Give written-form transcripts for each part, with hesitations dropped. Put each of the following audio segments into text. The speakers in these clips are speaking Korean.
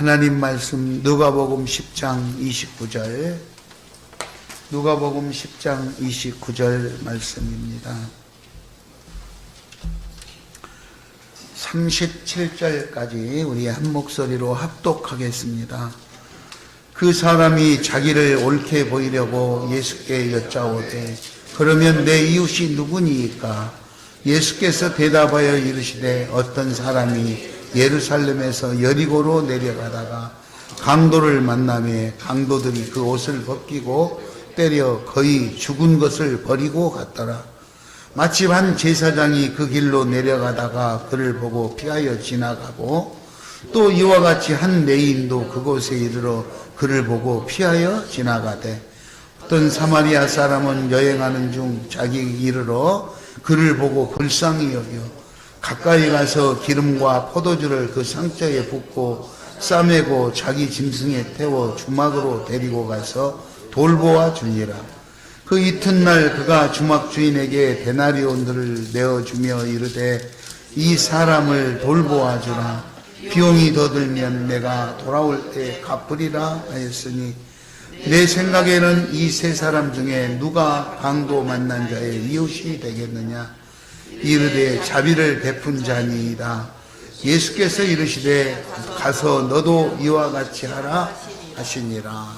하나님 말씀 누가복음 10장 29절, 누가복음 10장 29절 말씀입니다. 37절까지 우리 한 목소리로 합독하겠습니다. 그 사람이 자기를 옳게 보이려고 예수께 여짜오되 그러면 내 이웃이 누구니이까? 예수께서 대답하여 이르시되 어떤 사람이 예루살렘에서 여리고로 내려가다가 강도를 만나매 강도들이 그 옷을 벗기고 때려 거의 죽은 것을 버리고 갔더라. 마침 한 제사장이 그 길로 내려가다가 그를 보고 피하여 지나가고 또 이와 같이 한 레위인도 그곳에 이르러 그를 보고 피하여 지나가되 어떤 사마리아 사람은 여행하는 중 자기 이르러 그를 보고 불쌍히 여겨 가까이 가서 기름과 포도주를 그 상처에 붓고 싸매고 자기 짐승에 태워 주막으로 데리고 가서 돌보아 주니라. 그 이튿날 그가 주막 주인에게 데나리온들을 내어주며 이르되 이 사람을 돌보아 주라. 비용이 더 들면 내가 돌아올 때 갚으리라 하였으니 내 생각에는 이 세 사람 중에 누가 강도 만난 자의 이웃이 되겠느냐? 이르되 자비를 베푼 자니이다. 예수께서 이르시되 가서 너도 이와 같이 하라 하시니라.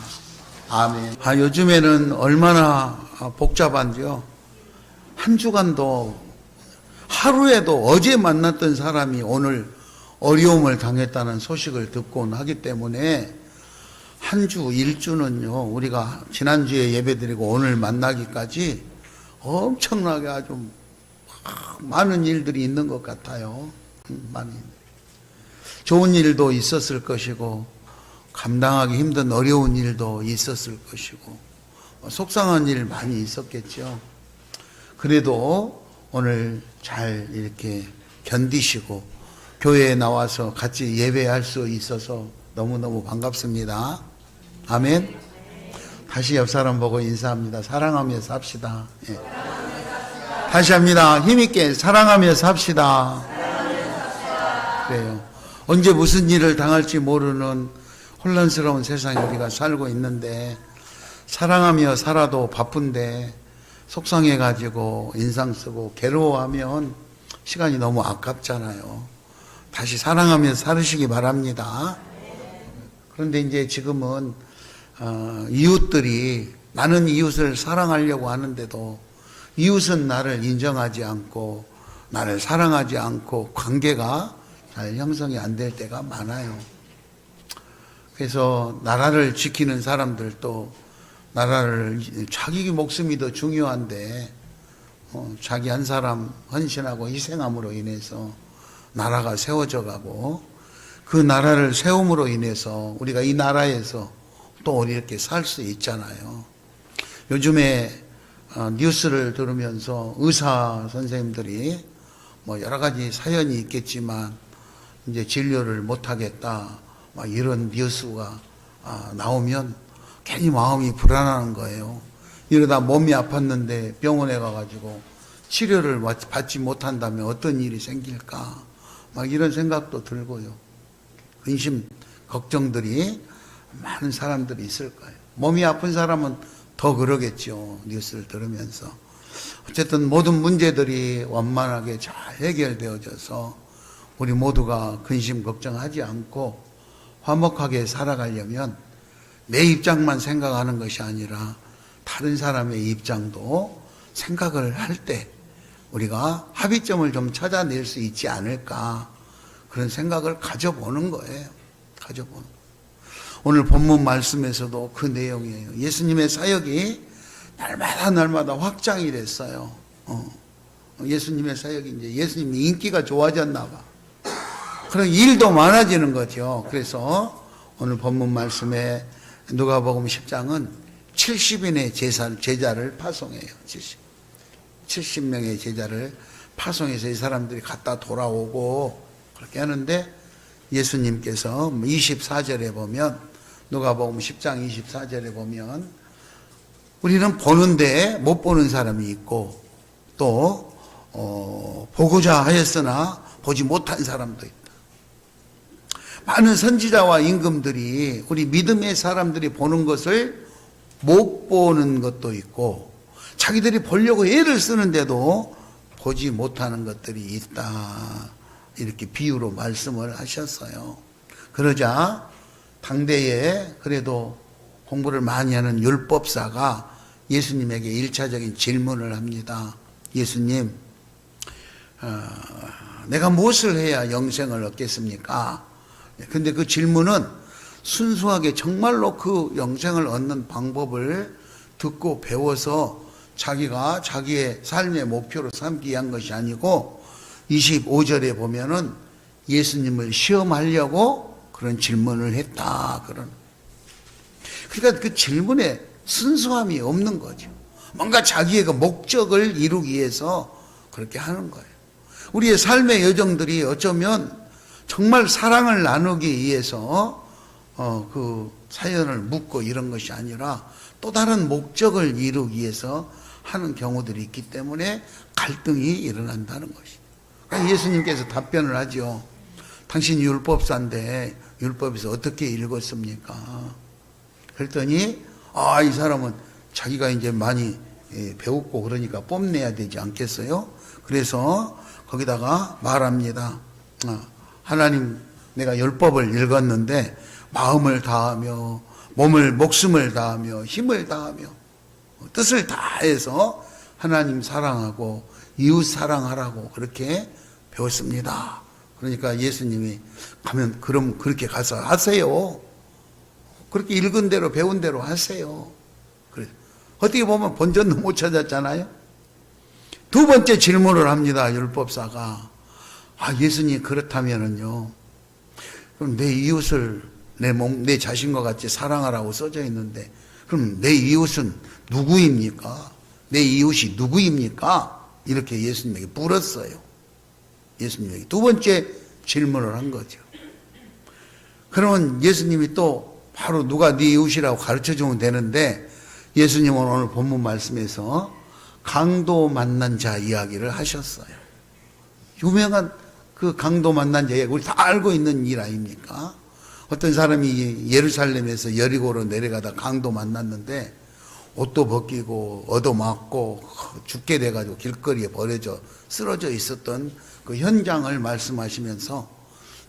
아멘. 요즘에는 얼마나 복잡한지요. 한 주간도 하루에도 어제 만났던 사람이 오늘 어려움을 당했다는 소식을 듣곤 하기 때문에 한 주, 일주는요, 우리가 지난주에 예배드리고 오늘 만나기까지 엄청나게 아주 많은 일들이 있는 것 같아요. 많은 일들이. 좋은 일도 있었을 것이고 감당하기 힘든 어려운 일도 있었을 것이고 속상한 일 많이 있었겠죠. 그래도 오늘 잘 이렇게 견디시고 교회에 나와서 같이 예배할 수 있어서 너무너무 반갑습니다. 아멘. 다시 옆 사람 보고 인사합니다. 사랑하며 삽시다. 예. 다시 합니다. 힘있게 사랑하며 삽시다. 그래요. 언제 무슨 일을 당할지 모르는 혼란스러운 세상에 우리가 살고 있는데 사랑하며 살아도 바쁜데 속상해가지고 인상 쓰고 괴로워하면 시간이 너무 아깝잖아요. 다시 사랑하며 살으시기 바랍니다. 그런데 이제 지금은 이웃들이 나는 이웃을 사랑하려고 하는데도 이웃은 나를 인정하지 않고 나를 사랑하지 않고 관계가 잘 형성이 안 될 때가 많아요. 그래서 나라를 지키는 사람들도 나라를 자기 목숨이 더 중요한데 자기 한 사람 헌신하고 희생함으로 인해서 나라가 세워져 가고 그 나라를 세움으로 인해서 우리가 이 나라에서 또 이렇게 살 수 있잖아요. 요즘에 뉴스를 들으면서 의사 선생님들이 뭐 여러 가지 사연이 있겠지만 이제 진료를 못하겠다 막 이런 뉴스가 나오면 괜히 마음이 불안한 거예요. 이러다 몸이 아팠는데 병원에 가가지고 치료를 받지 못한다면 어떤 일이 생길까 막 이런 생각도 들고요. 근심 걱정들이 많은 사람들이 있을 거예요. 몸이 아픈 사람은 더 그러겠죠. 뉴스를 들으면서. 어쨌든 모든 문제들이 원만하게 잘 해결되어져서 우리 모두가 근심 걱정하지 않고 화목하게 살아가려면 내 입장만 생각하는 것이 아니라 다른 사람의 입장도 생각을 할 때 우리가 합의점을 좀 찾아낼 수 있지 않을까 그런 생각을 가져보는 거예요. 가져보는 거예요. 오늘 본문 말씀에서도 그 내용이에요. 예수님의 사역이 날마다 확장이 됐어요. 예수님의 사역이 이제 예수님이 인기가 좋아졌나 봐. 그런 일도 많아지는 거죠. 그래서 오늘 본문 말씀에 누가복음 10장은 70인의 제자를 파송해요. 70명의 제자를 파송해서 이 사람들이 갔다 돌아오고 그렇게 하는데 예수님께서 24절에 보면 누가복음 10장 24절에 보면 우리는 보는데 못 보는 사람이 있고 또 보고자 하였으나 보지 못한 사람도 있다. 많은 선지자와 임금들이 우리 믿음의 사람들이 보는 것을 못 보는 것도 있고 자기들이 보려고 애를 쓰는데도 보지 못하는 것들이 있다. 이렇게 비유로 말씀을 하셨어요. 그러자 당대에 그래도 공부를 많이 하는 율법사가 예수님에게 1차적인 질문을 합니다. 예수님, 내가 무엇을 해야 영생을 얻겠습니까? 근데 그 질문은 순수하게 정말로 그 영생을 얻는 방법을 듣고 배워서 자기가 자기의 삶의 목표로 삼기 위한 것이 아니고 25절에 보면은 예수님을 시험하려고 그런 질문을 했다. 그러니까 그 질문에 순수함이 없는 거죠. 뭔가 자기의 그 목적을 이루기 위해서 그렇게 하는 거예요. 우리의 삶의 여정들이 어쩌면 정말 사랑을 나누기 위해서 그 사연을 묻고 이런 것이 아니라 또 다른 목적을 이루기 위해서 하는 경우들이 있기 때문에 갈등이 일어난다는 것이죠. 그러니까 예수님께서 답변을 하죠. 당신이 율법사인데 율법에서 어떻게 읽었습니까? 그랬더니 이 사람은 자기가 이제 많이 배웠고 그러니까 뽐내야 되지 않겠어요? 그래서 거기다가 말합니다. 하나님, 내가 율법을 읽었는데 마음을 다하며 목숨을 다하며 힘을 다하며 뜻을 다해서 하나님 사랑하고 이웃 사랑하라고 그렇게 배웠습니다. 그러니까 예수님이 가면 그럼 그렇게 가서 하세요. 그렇게 읽은 대로 배운 대로 하세요. 그래. 어떻게 보면 본전도 못 찾았잖아요. 두 번째 질문을 합니다. 율법사가. 예수님 그렇다면은요. 그럼 내 이웃을 내 자신과 같이 사랑하라고 써져 있는데 그럼 내 이웃은 누구입니까? 내 이웃이 누구입니까? 이렇게 예수님에게 물었어요. 예수님에게 두 번째 질문을 한 거죠. 그러면 예수님이 또 바로 누가 네 이웃이라고 가르쳐주면 되는데 예수님은 오늘 본문 말씀에서 강도 만난 자 이야기를 하셨어요. 유명한 그 강도 만난 자 이야기 우리 다 알고 있는 일 아닙니까? 어떤 사람이 예루살렘에서 여리고로 내려가다 강도 만났는데 옷도 벗기고 얻어맞고 죽게 돼가지고 길거리에 버려져 쓰러져 있었던 그 현장을 말씀하시면서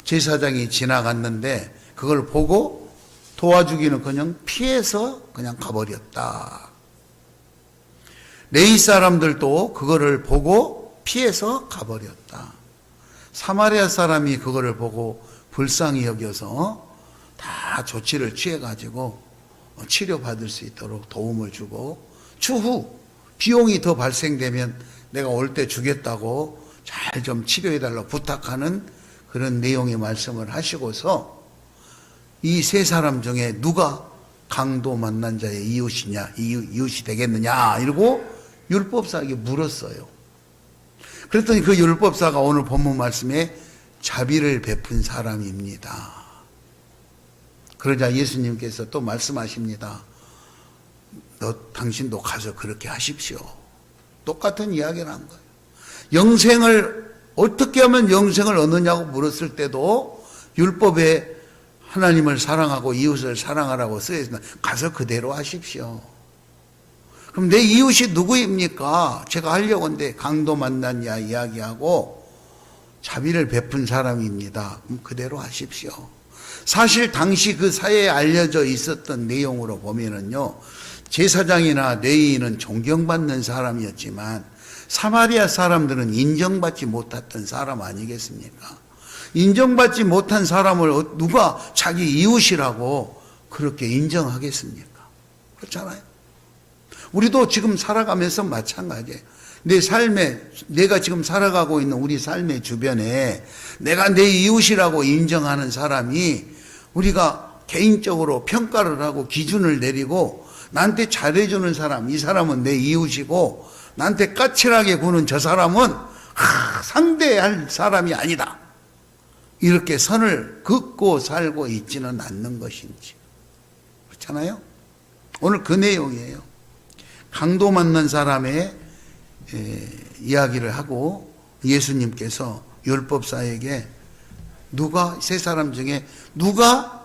제사장이 지나갔는데 그걸 보고 도와주기는 그냥 피해서 그냥 가버렸다. 레위 사람들도 그거를 보고 피해서 가버렸다. 사마리아 사람이 그거를 보고 불쌍히 여겨서 다 조치를 취해가지고 치료받을 수 있도록 도움을 주고 추후 비용이 더 발생되면 내가 올 때 주겠다고 잘 좀 치료해달라고 부탁하는 그런 내용의 말씀을 하시고서 이 세 사람 중에 누가 강도 만난 자의 이웃이냐, 이웃이 되겠느냐 이러고 율법사에게 물었어요. 그랬더니 그 율법사가 오늘 본문 말씀에 자비를 베푼 사람입니다. 그러자 예수님께서 또 말씀하십니다. 당신도 가서 그렇게 하십시오. 똑같은 이야기를 한 거예요. 영생을 어떻게 하면 영생을 얻느냐고 물었을 때도 율법에 하나님을 사랑하고 이웃을 사랑하라고 쓰여 있습니다. 가서 그대로 하십시오. 그럼 내 이웃이 누구입니까? 제가 하려고 하는데 강도 만났냐 이야기하고 자비를 베푼 사람입니다. 그럼 그대로 하십시오. 사실 당시 그 사회에 알려져 있었던 내용으로 보면은요, 제사장이나 레위인은 존경받는 사람이었지만 사마리아 사람들은 인정받지 못했던 사람 아니겠습니까? 인정받지 못한 사람을 누가 자기 이웃이라고 그렇게 인정하겠습니까? 그렇잖아요. 우리도 지금 살아가면서 마찬가지예요. 내 삶에, 내가 지금 살아가고 있는 우리 삶의 주변에 내가 내 이웃이라고 인정하는 사람이 우리가 개인적으로 평가를 하고 기준을 내리고 나한테 잘해주는 사람, 이 사람은 내 이웃이고 나한테 까칠하게 구는 저 사람은 상대할 사람이 아니다. 이렇게 선을 긋고 살고 있지는 않는 것인지. 그렇잖아요? 오늘 그 내용이에요. 강도 만난 사람의 이야기를 하고 예수님께서 율법사에게 세 사람 중에 누가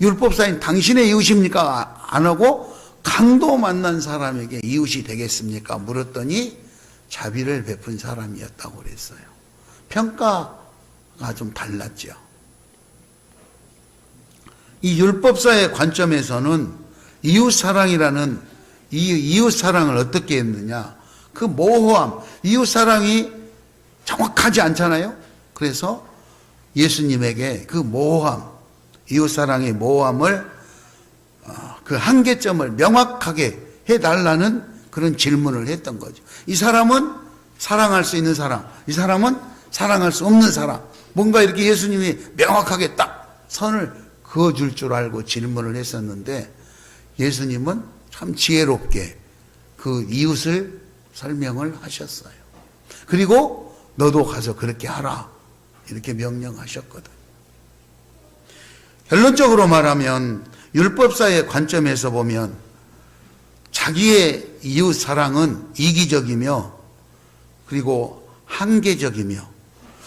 율법사인 당신의 이웃입니까? 안 하고 강도 만난 사람에게 이웃이 되겠습니까? 물었더니 자비를 베푼 사람이었다고 그랬어요. 평가가 좀 달랐죠. 이 율법사의 관점에서는 이웃사랑이라는 이웃사랑을 어떻게 했느냐, 그 모호함, 이웃사랑이 정확하지 않잖아요. 그래서 예수님에게 그 모호함, 이웃사랑의 모호함을 그 한계점을 명확하게 해달라는 그런 질문을 했던 거죠. 이 사람은 사랑할 수 있는 사람, 이 사람은 사랑할 수 없는 사람, 뭔가 이렇게 예수님이 명확하게 딱 선을 그어줄 줄 알고 질문을 했었는데, 예수님은 참 지혜롭게 그 이웃을 설명을 하셨어요. 그리고 너도 가서 그렇게 하라, 이렇게 명령하셨거든. 결론적으로 말하면 율법사의 관점에서 보면 자기의 이웃 사랑은 이기적이며 그리고 한계적이며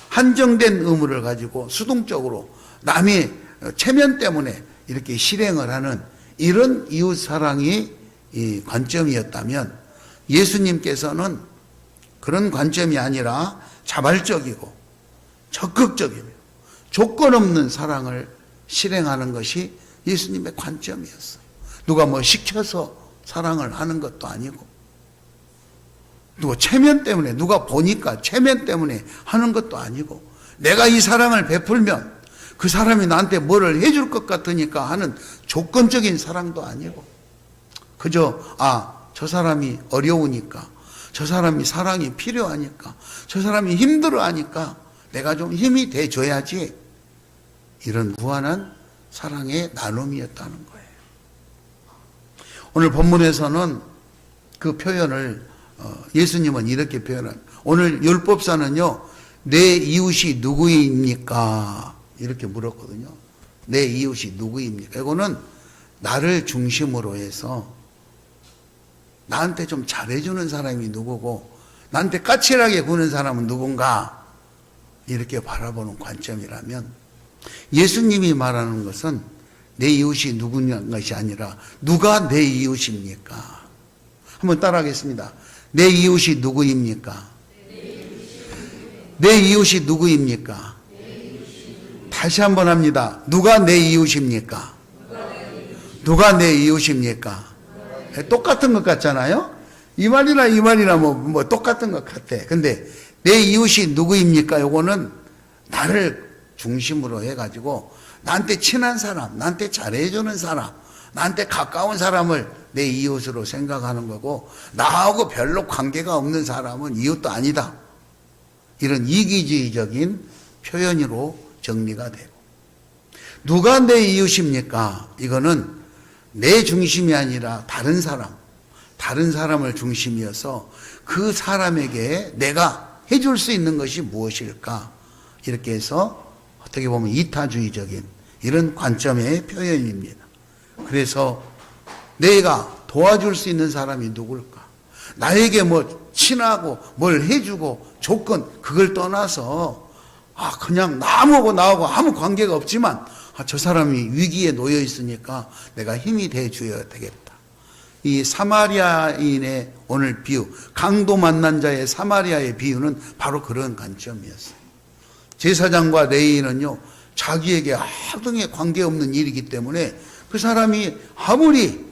한정된 의무를 가지고 수동적으로 남의 체면 때문에 이렇게 실행을 하는 이런 이웃 사랑이 이 관점이었다면, 예수님께서는 그런 관점이 아니라 자발적이고 적극적이며 조건 없는 사랑을 실행하는 것이 예수님의 관점이었어요. 누가 뭐 시켜서 사랑을 하는 것도 아니고, 누가 체면 때문에, 누가 보니까 체면 때문에 하는 것도 아니고, 내가 이 사랑을 베풀면 그 사람이 나한테 뭐를 해줄 것 같으니까 하는 조건적인 사랑도 아니고, 그저 저 사람이 어려우니까, 저 사람이 사랑이 필요하니까, 저 사람이 힘들어하니까 내가 좀 힘이 돼줘야지, 이런 무한한 사랑의 나눔이었다는 거예요. 오늘 본문에서는 그 표현을 예수님은 이렇게 표현합니다. 오늘 율법사는요, 내 이웃이 누구입니까? 이렇게 물었거든요. 내 이웃이 누구입니까? 이거는 나를 중심으로 해서 나한테 좀 잘해주는 사람이 누구고 나한테 까칠하게 구는 사람은 누군가, 이렇게 바라보는 관점이라면, 예수님이 말하는 것은 내 이웃이 누구냐는 것이 아니라 누가 내 이웃입니까? 한번 따라하겠습니다. 내 이웃이 누구입니까? 내 이웃이 누구입니까? 다시 한번 합니다. 누가 내 이웃입니까? 누가 내 이웃입니까? 똑같은 것 같잖아요? 이 말이나 뭐 똑같은 것 같아. 근데 내 이웃이 누구입니까? 요거는 나를 중심으로 해가지고 나한테 친한 사람, 나한테 잘해주는 사람, 나한테 가까운 사람을 내 이웃으로 생각하는 거고, 나하고 별로 관계가 없는 사람은 이웃도 아니다. 이런 이기주의적인 표현으로 정리가 되고, 누가 내 이웃입니까? 이거는 내 중심이 아니라 다른 사람을 중심이어서 그 사람에게 내가 해줄 수 있는 것이 무엇일까? 이렇게 해서 어떻게 보면 이타주의적인 이런 관점의 표현입니다. 그래서 내가 도와줄 수 있는 사람이 누굴까? 나에게 뭐 친하고 뭘 해주고 조건, 그걸 떠나서 그냥 나하고 아무 관계가 없지만 저 사람이 위기에 놓여 있으니까 내가 힘이 돼 줘야 되겠다. 이 사마리아인의 오늘 비유, 강도 만난 자의 사마리아의 비유는 바로 그런 관점이었어요. 제사장과 레위인은요, 자기에게 하등에 관계없는 일이기 때문에 그 사람이 아무리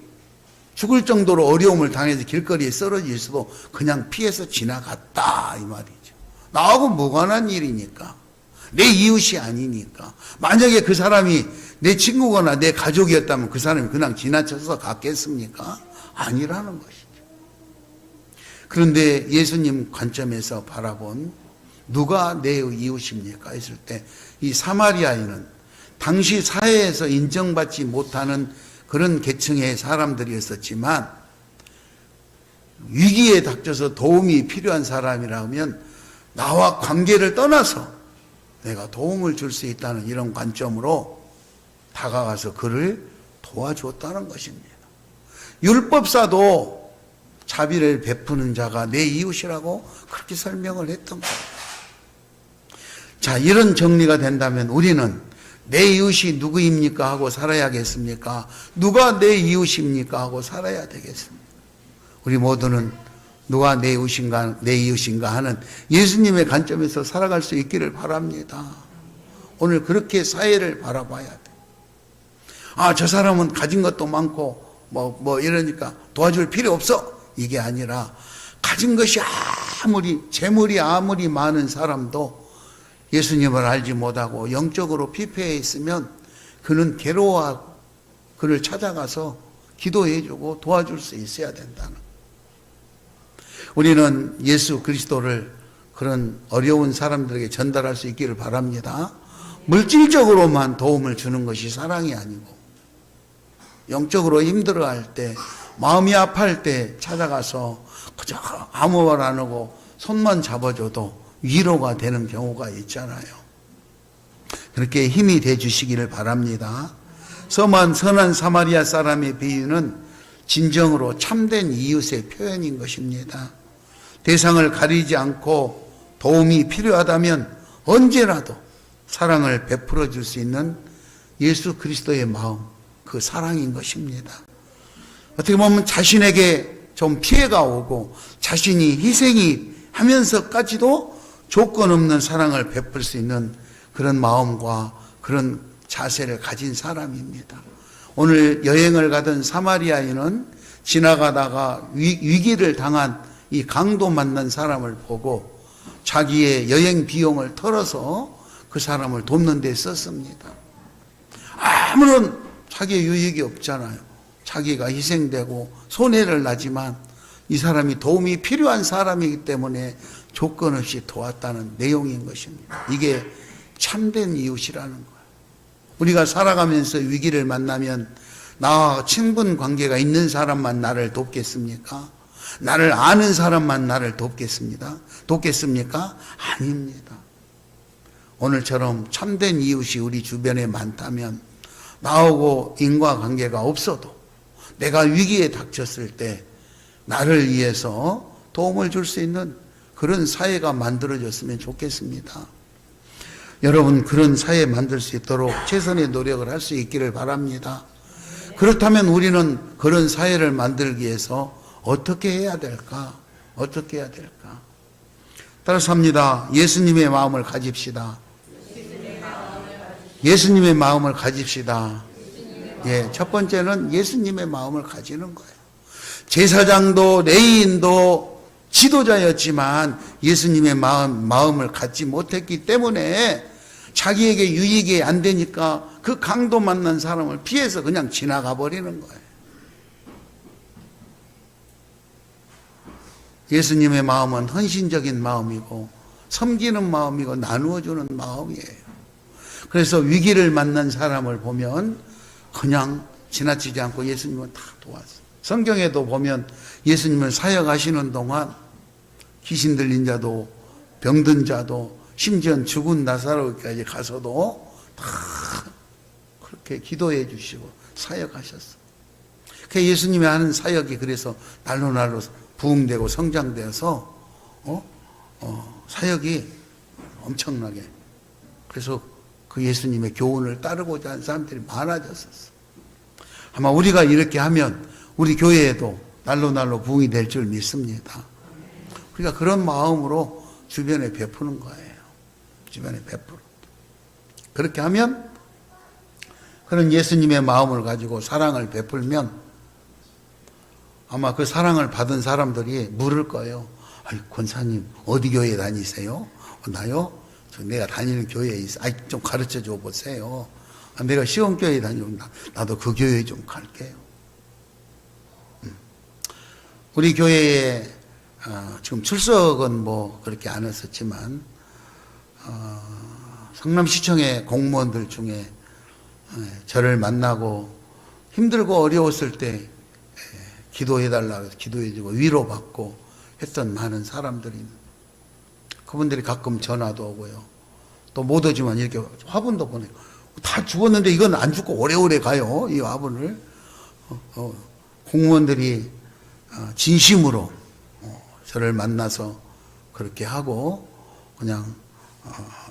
죽을 정도로 어려움을 당해서 길거리에 쓰러질 수도 그냥 피해서 지나갔다, 이 말이죠. 나하고 무관한 일이니까, 내 이웃이 아니니까. 만약에 그 사람이 내 친구거나 내 가족이었다면 그 사람이 그냥 지나쳐서 갔겠습니까? 아니라는 것이죠. 그런데 예수님 관점에서 바라본 누가 내 이웃입니까? 했을 때 이 사마리아인은 당시 사회에서 인정받지 못하는 그런 계층의 사람들이었었지만, 위기에 닥쳐서 도움이 필요한 사람이라면 나와 관계를 떠나서 내가 도움을 줄 수 있다는 이런 관점으로 다가가서 그를 도와줬다는 것입니다. 율법사도 자비를 베푸는 자가 내 이웃이라고 그렇게 설명을 했던 거예요. 자, 이런 정리가 된다면 우리는 내 이웃이 누구입니까 하고 살아야겠습니까? 누가 내 이웃입니까 하고 살아야 되겠습니다. 우리 모두는 누가 내 이웃인가 하는 예수님의 관점에서 살아갈 수 있기를 바랍니다. 오늘 그렇게 사회를 바라봐야 돼. 아, 저 사람은 가진 것도 많고 이러니까 도와줄 필요 없어. 이게 아니라 가진 것이 재물이 아무리 많은 사람도 예수님을 알지 못하고 영적으로 피폐해 있으면 그는 괴로워하고 그를 찾아가서 기도해주고 도와줄 수 있어야 된다는. 우리는 예수 그리스도를 그런 어려운 사람들에게 전달할 수 있기를 바랍니다. 물질적으로만 도움을 주는 것이 사랑이 아니고 영적으로 힘들어할 때, 마음이 아파할 때 찾아가서 그저 아무 말 안 하고 손만 잡아줘도 위로가 되는 경우가 있잖아요. 그렇게 힘이 돼 주시기를 바랍니다. 선한 사마리아 사람의 비유는 진정으로 참된 이웃의 표현인 것입니다. 대상을 가리지 않고 도움이 필요하다면 언제라도 사랑을 베풀어 줄 수 있는 예수 그리스도의 마음, 그 사랑인 것입니다. 어떻게 보면 자신에게 좀 피해가 오고 자신이 희생이 하면서까지도 조건 없는 사랑을 베풀 수 있는 그런 마음과 그런 자세를 가진 사람입니다. 오늘 여행을 가던 사마리아인은 지나가다가 위기를 당한 이 강도 만난 사람을 보고 자기의 여행 비용을 털어서 그 사람을 돕는 데 썼습니다. 아무런 자기의 유익이 없잖아요. 자기가 희생되고 손해를 나지만 이 사람이 도움이 필요한 사람이기 때문에 조건 없이 도왔다는 내용인 것입니다. 이게 참된 이웃이라는 거예요. 우리가 살아가면서 위기를 만나면 나와 친분 관계가 있는 사람만 나를 돕겠습니까? 나를 아는 사람만 나를 돕겠습니까? 아닙니다. 오늘처럼 참된 이웃이 우리 주변에 많다면 나하고 인과관계가 없어도 내가 위기에 닥쳤을 때 나를 위해서 도움을 줄 수 있는 그런 사회가 만들어졌으면 좋겠습니다. 여러분, 그런 사회 만들 수 있도록 최선의 노력을 할 수 있기를 바랍니다. 그렇다면 우리는 그런 사회를 만들기 위해서 어떻게 해야 될까? 따라서 합니다. 예수님의 마음을 가집시다. 예수님의 마음을 가집시다. 첫 번째는 예수님의 마음을 가지는 거예요. 제사장도 레위인도 지도자였지만 예수님의 마음을 갖지 못했기 때문에 자기에게 유익이 안 되니까 그 강도 만난 사람을 피해서 그냥 지나가 버리는 거예요. 예수님의 마음은 헌신적인 마음이고 섬기는 마음이고 나누어주는 마음이에요. 그래서 위기를 만난 사람을 보면 그냥 지나치지 않고 예수님은 다 도왔어요. 성경에도 보면 예수님을 사역하시는 동안 귀신 들린 자도 병든 자도 심지어 죽은 나사로까지 가서도 다 그렇게 기도해 주시고 사역하셨어요. 그 예수님이 하는 사역이 그래서 날로 부흥되고 성장되어서 사역이 엄청나게, 그래서 그 예수님의 교훈을 따르고자 하는 사람들이 많아졌었어요. 아마 우리가 이렇게 하면 우리 교회에도 날로 부흥이 될 줄 믿습니다. 우리가 그런 마음으로 주변에 베푸는 거예요. 주변에 베푸는. 그렇게 하면, 그런 예수님의 마음을 가지고 사랑을 베풀면 아마 그 사랑을 받은 사람들이 물을 거예요. 아이, 권사님 어디 교회 다니세요? 나요? 내가 다니는 교회에 있어. 아이, 좀 가르쳐 줘 보세요. 내가 시험교회에 다니면 나도 그 교회에 좀 갈게요. 우리 교회에 지금 출석은 뭐 그렇게 안 했었지만 성남시청의 공무원들 중에 저를 만나고 힘들고 어려웠을 때 기도해달라고 해서 기도해주고 위로받고 했던 많은 사람들이, 그분들이 가끔 전화도 오고요. 또 못 오지만 이렇게 화분도 보내고, 다 죽었는데 이건 안 죽고 오래오래 가요. 이 화분을. 공무원들이 진심으로 저를 만나서 그렇게 하고 그냥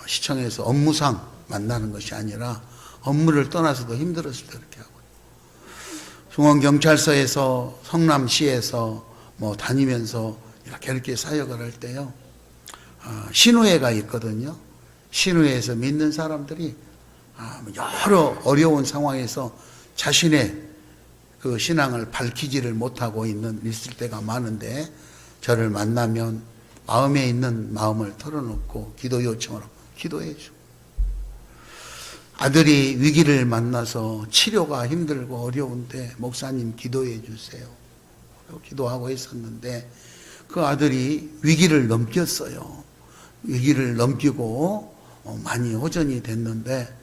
시청에서 업무상 만나는 것이 아니라 업무를 떠나서도 힘들었을 때 그렇게 하고, 중원경찰서에서 성남시에서 뭐 다니면서 이렇게 사역을 할 때요, 신우회가 있거든요. 신우회에서 믿는 사람들이 여러 어려운 상황에서 자신의 그 신앙을 밝히지를 못하고 있을 때가 많은데, 저를 만나면 마음에 있는 마음을 털어놓고 기도 요청을 하고 기도해 주고, 아들이 위기를 만나서 치료가 힘들고 어려운데 목사님 기도해 주세요. 기도하고 있었는데 그 아들이 위기를 넘겼어요. 위기를 넘기고 많이 호전이 됐는데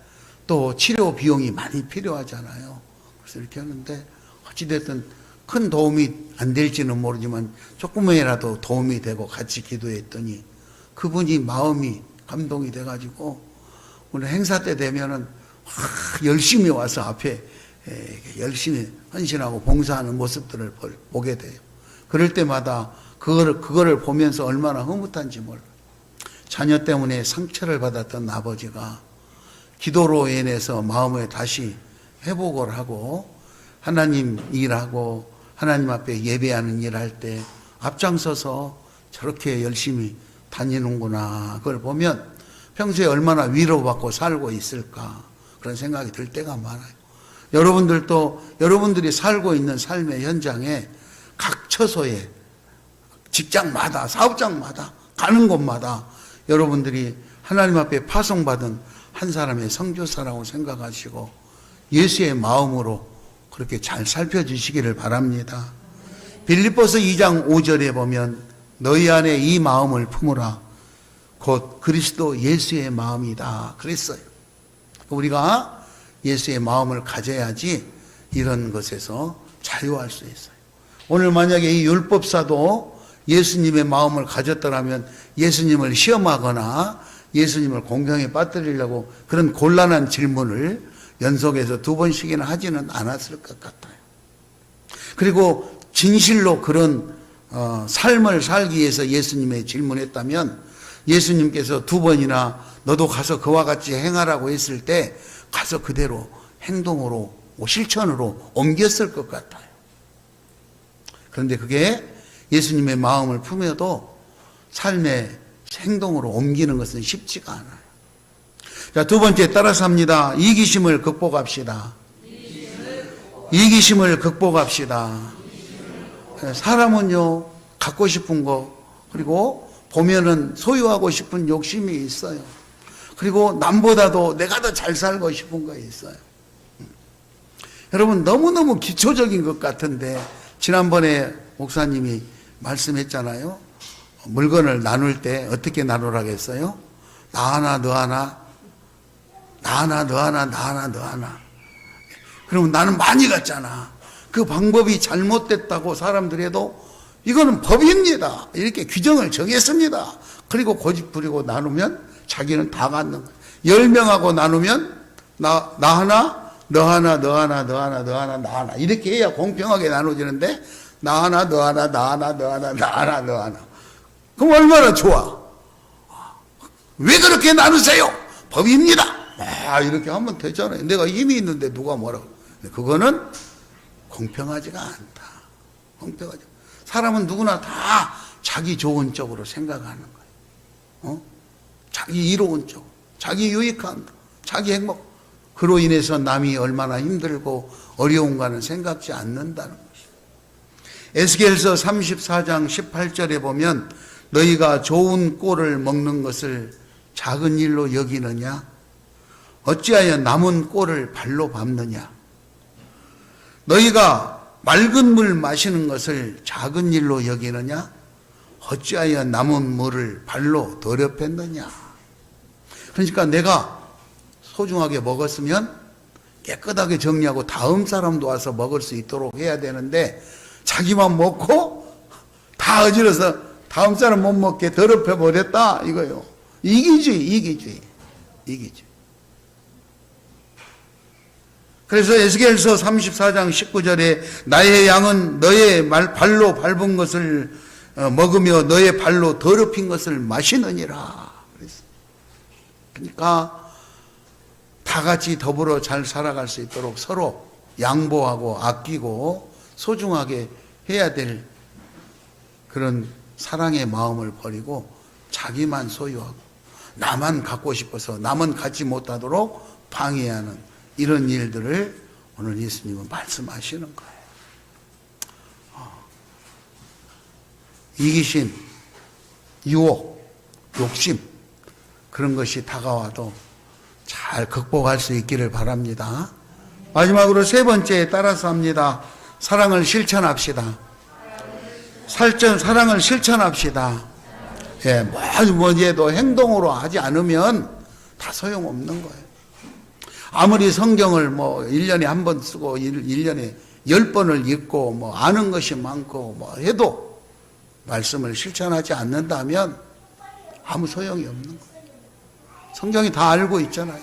또 치료 비용이 많이 필요하잖아요. 그래서 이렇게 하는데 어찌됐든 큰 도움이 안 될지는 모르지만 조금이라도 도움이 되고 같이 기도했더니 그분이 마음이 감동이 돼가지고 오늘 행사 때 되면은 열심히 와서 앞에 열심히 헌신하고 봉사하는 모습들을 보게 돼요. 그럴 때마다 그거를 보면서 얼마나 흐뭇한지 몰라요. 자녀 때문에 상처를 받았던 아버지가 기도로 인해서 마음에 다시 회복을 하고 하나님 일하고 하나님 앞에 예배하는 일 할 때 앞장서서 저렇게 열심히 다니는구나. 그걸 보면 평소에 얼마나 위로받고 살고 있을까 그런 생각이 들 때가 많아요. 여러분들도 여러분들이 살고 있는 삶의 현장에 각 처소에 직장마다 사업장마다 가는 곳마다 여러분들이 하나님 앞에 파송받은 한 사람의 선교사라고 생각하시고 예수의 마음으로 그렇게 잘 살펴주시기를 바랍니다. 빌립보서 2장 5절에 보면 너희 안에 이 마음을 품으라 곧 그리스도 예수의 마음이다 그랬어요. 우리가 예수의 마음을 가져야지 이런 것에서 자유할 수 있어요. 오늘 만약에 이 율법사도 예수님의 마음을 가졌더라면 예수님을 시험하거나 예수님을 공경에 빠뜨리려고 그런 곤란한 질문을 연속해서 2번씩이나 하지는 않았을 것 같아요. 그리고 진실로 그런 삶을 살기 위해서 예수님의 질문했다면 예수님께서 2번이나 너도 가서 그와 같이 행하라고 했을 때 가서 그대로 행동으로 실천으로 옮겼을 것 같아요. 그런데 그게 예수님의 마음을 품어도 삶의 행동으로 옮기는 것은 쉽지가 않아요. 자, 2번째 따라서 합니다. 이기심을 극복합시다. 이기심을 극복합시다. 사람은요, 갖고 싶은 거, 그리고 보면은 소유하고 싶은 욕심이 있어요. 그리고 남보다도 내가 더 잘 살고 싶은 거 있어요. 여러분, 너무너무 기초적인 것 같은데, 지난번에 목사님이 말씀했잖아요. 물건을 나눌 때 어떻게 나누라고 했어요? 나 하나, 너 하나, 나 하나, 너 하나, 나 하나, 너 하나. 그러면 나는 많이 갔잖아. 그 방법이 잘못됐다고 사람들이 해도 이거는 법입니다. 이렇게 규정을 정했습니다. 그리고 고집 부리고 나누면 자기는 다 갖는 거예요. 10명하고 나누면 나 하나, 너 하나, 너 하나, 너 하나, 너 하나, 나 하나. 이렇게 해야 공평하게 나눠지는데 나 하나, 너 하나, 나 하나, 너 하나, 나 하나, 너 하나. 그럼 얼마나 좋아. 왜 그렇게 나누세요? 법입니다. 이렇게 하면 되잖아요. 내가 힘이 있는데 누가 뭐라고. 그거는 공평하지가 않다. 공평하지. 사람은 누구나 다 자기 좋은 쪽으로 생각하는 거예요. 자기 이로운 쪽, 자기 유익한, 자기 행복. 그로 인해서 남이 얼마나 힘들고 어려운가는 생각지 않는다는 것이죠. 에스겔서 34장 18절에 보면 너희가 좋은 꼴을 먹는 것을 작은 일로 여기느냐? 어찌하여 남은 꼴을 발로 밟느냐? 너희가 맑은 물 마시는 것을 작은 일로 여기느냐? 어찌하여 남은 물을 발로 더럽혔느냐? 그러니까 내가 소중하게 먹었으면 깨끗하게 정리하고 다음 사람도 와서 먹을 수 있도록 해야 되는데 자기만 먹고 다 어지러서 다음 사람 못 먹게 더럽혀 버렸다 이거요. 이기주의. 그래서 에스겔서 34장 19절에 나의 양은 너의 발로 밟은 것을 먹으며 너의 발로 더럽힌 것을 마시느니라. 그러니까 다 같이 더불어 잘 살아갈 수 있도록 서로 양보하고 아끼고 소중하게 해야 될 그런 사랑의 마음을 버리고 자기만 소유하고 나만 갖고 싶어서 남은 갖지 못하도록 방해하는 이런 일들을 오늘 예수님은 말씀하시는 거예요. 이기심, 유혹, 욕심 그런 것이 다가와도 잘 극복할 수 있기를 바랍니다. 마지막으로 세 번째 따라서 합니다. 사랑을 실천합시다. 사랑을 실천합시다. 예, 뭐지도 행동으로 하지 않으면 다 소용없는 거예요. 아무리 성경을 1년에 한 번 쓰고 1년에 10번을 읽고 아는 것이 많고 해도 말씀을 실천하지 않는다면 아무 소용이 없는 거예요. 성경이 다 알고 있잖아요.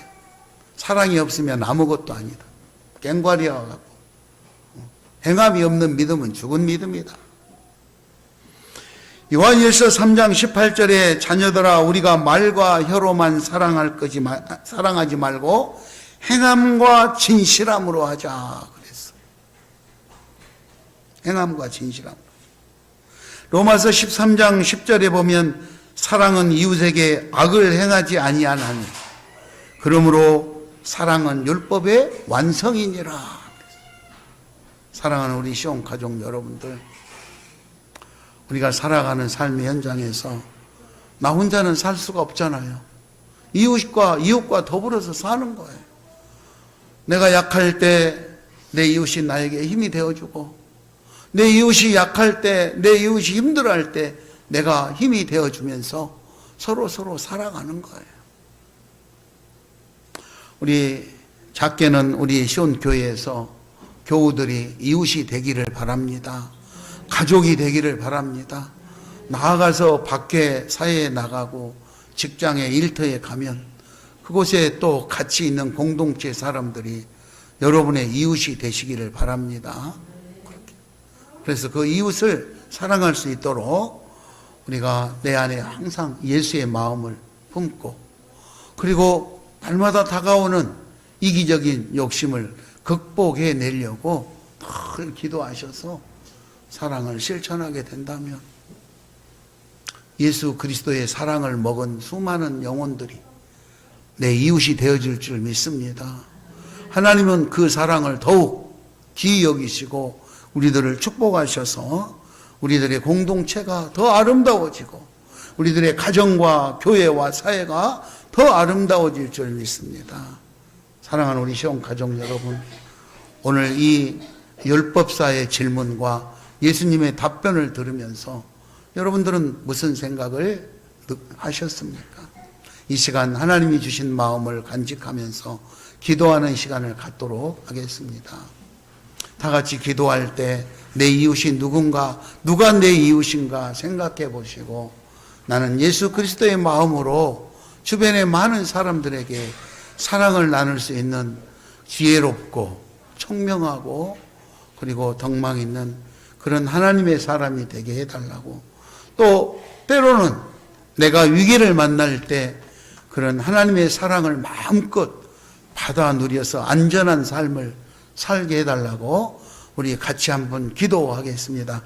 사랑이 없으면 아무것도 아니다. 꽹과리와 같고 행함이 없는 믿음은 죽은 믿음이다. 요한일서 3장 18절에 자녀들아 우리가 말과 혀로만 사랑하지 말고 행함과 진실함으로 하자 그랬어. 행함과 진실함. 로마서 13장 10절에 보면 사랑은 이웃에게 악을 행하지 아니하나니 그러므로 사랑은 율법의 완성이니라. 사랑하는 우리 시온 가족 여러분들, 우리가 살아가는 삶의 현장에서 나 혼자는 살 수가 없잖아요. 이웃과 더불어서 사는 거예요. 내가 약할 때 내 이웃이 나에게 힘이 되어주고, 내 이웃이 약할 때, 내 이웃이 힘들어할 때 내가 힘이 되어주면서 서로 살아가는 거예요. 우리 작게는 우리 시온 교회에서 교우들이 이웃이 되기를 바랍니다. 가족이 되기를 바랍니다. 나아가서 밖에 사회에 나가고 직장에 일터에 가면 그곳에 또 같이 있는 공동체 사람들이 여러분의 이웃이 되시기를 바랍니다. 그래서 그 이웃을 사랑할 수 있도록 우리가 내 안에 항상 예수의 마음을 품고, 그리고 날마다 다가오는 이기적인 욕심을 극복해 내려고 늘 기도하셔서 사랑을 실천하게 된다면 예수 그리스도의 사랑을 먹은 수많은 영혼들이 내 이웃이 되어줄 줄 믿습니다. 하나님은 그 사랑을 더욱 귀히 여기시고 우리들을 축복하셔서 우리들의 공동체가 더 아름다워지고 우리들의 가정과 교회와 사회가 더 아름다워질 줄 믿습니다. 사랑하는 우리 시온 가족 여러분, 오늘 이 율법사의 질문과 예수님의 답변을 들으면서 여러분들은 무슨 생각을 하셨습니까? 이 시간 하나님이 주신 마음을 간직하면서 기도하는 시간을 갖도록 하겠습니다. 다 같이 기도할 때 내 이웃이 누가 내 이웃인가 생각해 보시고, 나는 예수 그리스도의 마음으로 주변의 많은 사람들에게 사랑을 나눌 수 있는 지혜롭고 총명하고 그리고 덕망 있는 그런 하나님의 사람이 되게 해달라고, 또 때로는 내가 위기를 만날 때 그런 하나님의 사랑을 마음껏 받아 누려서 안전한 삶을 살게 해달라고 우리 같이 한번 기도하겠습니다.